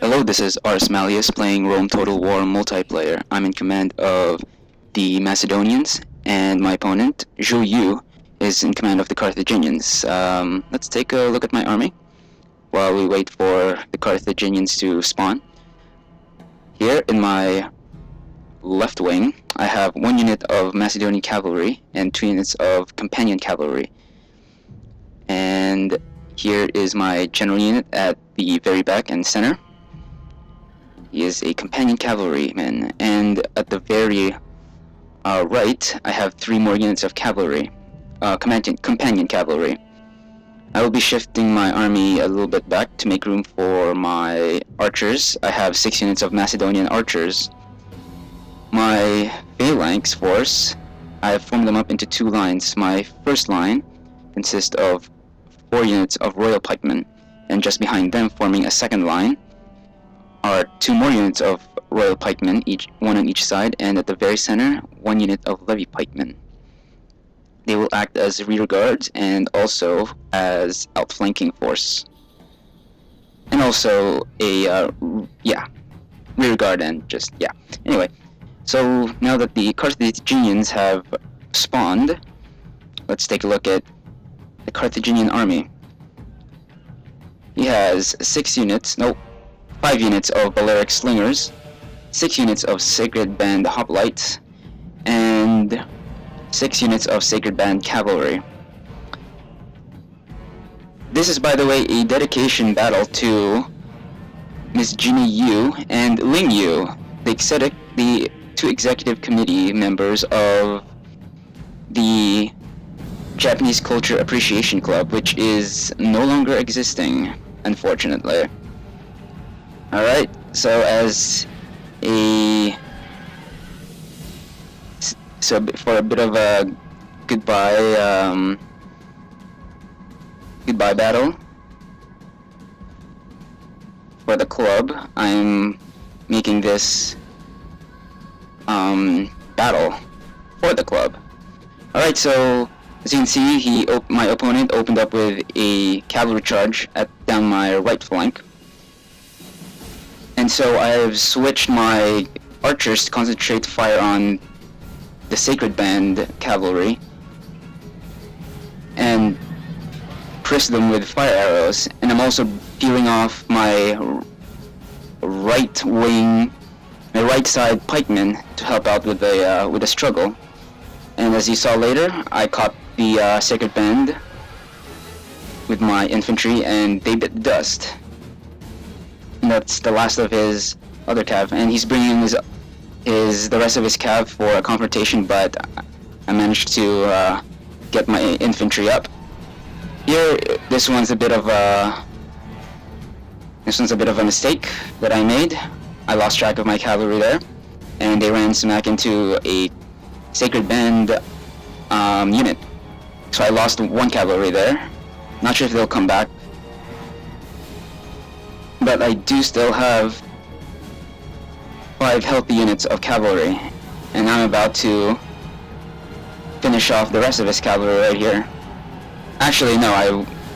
Hello, this is Ars Malleus playing Rome Total War multiplayer. I'm in command of the Macedonians, and my opponent, JCAC, is in command of the Carthaginians. Let's take a look at my army while we wait for the Carthaginians to spawn. Here in my left wing, I have 1 unit of Macedonian cavalry and 2 units of companion cavalry. And here is my general unit at the very back and center. He is a companion cavalryman, and at the very right, I have 3 more units of cavalry, companion cavalry. I will be shifting my army a little bit back to make room for my archers. I have 6 units of Macedonian archers. My phalanx force, I have formed them up into 2 lines. My first line consists of 4 units of royal pikemen, and just behind them, forming a second line, are 2 more units of royal pikemen, one on each side, and at the very center, 1 unit of levy pikemen. They will act as rear guards and also as outflanking force, and also a rear guard and Anyway, so now that the Carthaginians have spawned, let's take a look at the Carthaginian army. He has 5 units of Balearic slingers, 6 units of Sacred Band hoplites, and 6 units of Sacred Band cavalry. This is, by the way, a dedication battle to Miss Jina Yu and Ling Yu, the 2 executive committee members of the Japanese Culture Appreciation Club, which is no longer existing, unfortunately. Alright, so for a bit of a goodbye battle for the club, I'm making this battle for the club. Alright, so as you can see, my opponent opened up with a cavalry charge down my right flank. And so I have switched my archers to concentrate fire on the Sacred Band cavalry and press them with fire arrows. And I'm also peeling off my right side pikemen to help out with the struggle. And as you saw later, I caught the Sacred Band with my infantry, and they bit dust. And that's the last of his other cav, and he's bringing the rest of his cav for a confrontation, but I managed to get my infantry up. Here, this one's a bit of a mistake that I made. I lost track of my cavalry there, and they ran smack into a Sacred Band unit. So I lost 1 cavalry there. Not sure if they'll come back, but I do still have 5 healthy units of cavalry, and I'm about to finish off the rest of his cavalry right here. Actually, no,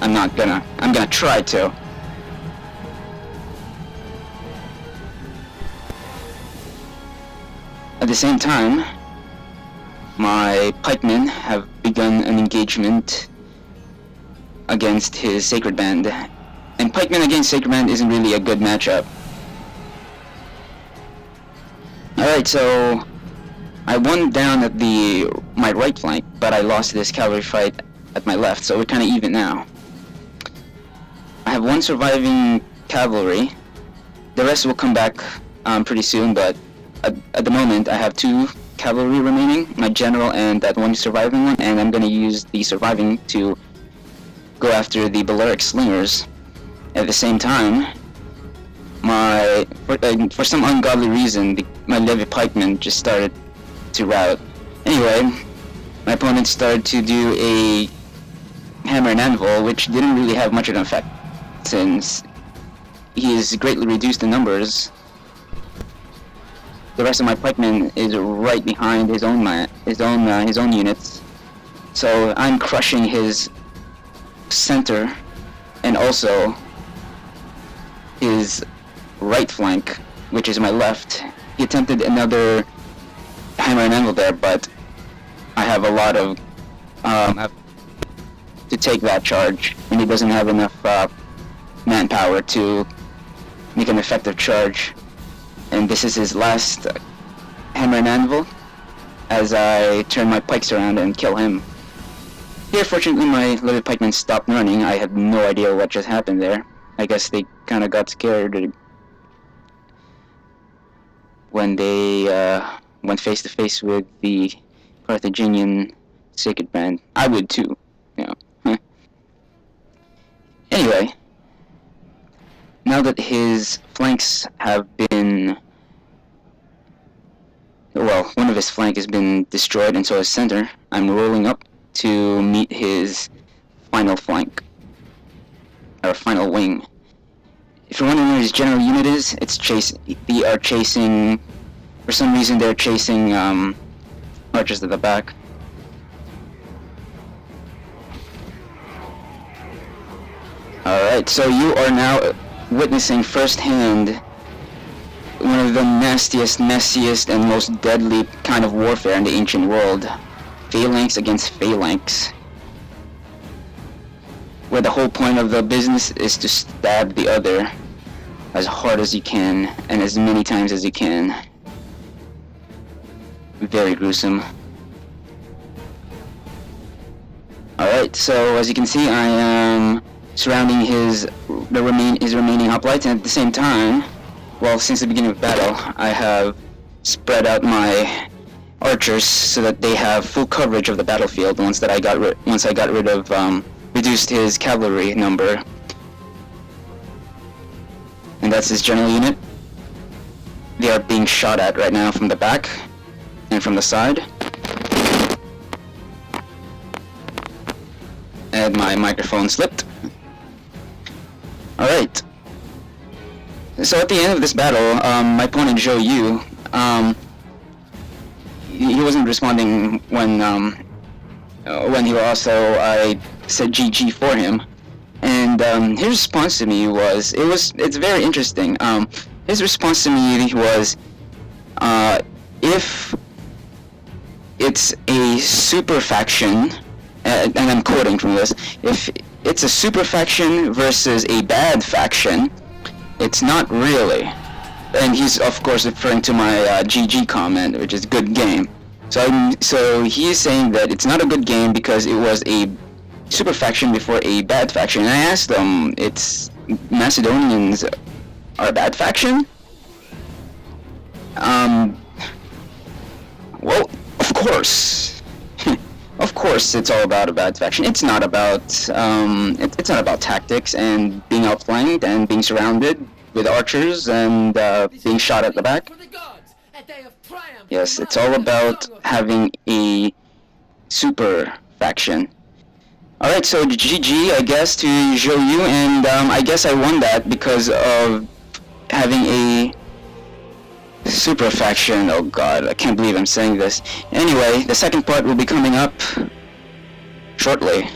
I'm not gonna. I'm gonna try to. At the same time, my pikemen have begun an engagement against his Sacred Band. And pikemen against Sacred Band isn't really a good matchup. Alright, so I won down at my right flank, but I lost this cavalry fight at my left, so we're kind of even now. I have 1 surviving cavalry. The rest will come back pretty soon, but at the moment I have 2 cavalry remaining, my general and that 1 surviving one, and I'm going to use the surviving to go after the Balearic slingers. At the same time, for some ungodly reason, my levy pikemen just started to rout. Anyway, my opponent started to do a hammer and anvil, which didn't really have much of an effect, since he is greatly reduced in numbers. The rest of my pikemen is right behind his own units, so I'm crushing his center and also his right flank, which is my left. He attempted another hammer and anvil there, but I have a lot of to take that charge, and he doesn't have enough manpower to make an effective charge. And this is his last hammer and anvil as I turn my pikes around and kill him. Here, fortunately, my little pikemen stopped running. I had no idea what just happened there. I guess they kind of got scared when they went face to face with the Carthaginian sacred band. I would too, you know. Anyway, now that his flanks have been, well, one of his flank has been destroyed and so his center, I'm rolling up to meet his final flank, or final wing. If you're wondering where his general unit is, they are chasing, for some reason they're chasing archers at the back. Alright, so you are now witnessing firsthand one of the nastiest, messiest, and most deadly kind of warfare in the ancient world. Phalanx against phalanx. Where the whole point of the business is to stab the other as hard as you can, and as many times as you can. Very gruesome. Alright, so as you can see, I am surrounding his remaining hoplites, and at the same time, well, since the beginning of battle, I have spread out my archers so that they have full coverage of the battlefield once I got rid of reduced his cavalry number. And that's his general unit. They are being shot at right now from the back and from the side. And my microphone slipped. Alright. So at the end of this battle, my opponent JCAC, he wasn't responding when he also, I said GG for him. And his response to me was, it's very interesting. His response to me was, if it's a super faction, and I'm quoting from this, if it's a super faction versus a bad faction, it's not really. And he's of course referring to my GG comment, which is good game. So he's saying that it's not a good game because it was a super faction before a bad faction. And I asked him, it's Macedonians are a bad faction? Well, of course. Of course, it's all about a bad faction. It's not about it's not about tactics and being outflanked and being surrounded with archers and being shot at the back. Yes, it's all about having a super faction. Alright, so GG, I guess, to JCAC, and I guess I won that because of having a super faction. Oh god, I can't believe I'm saying this. Anyway, the second part will be coming up shortly.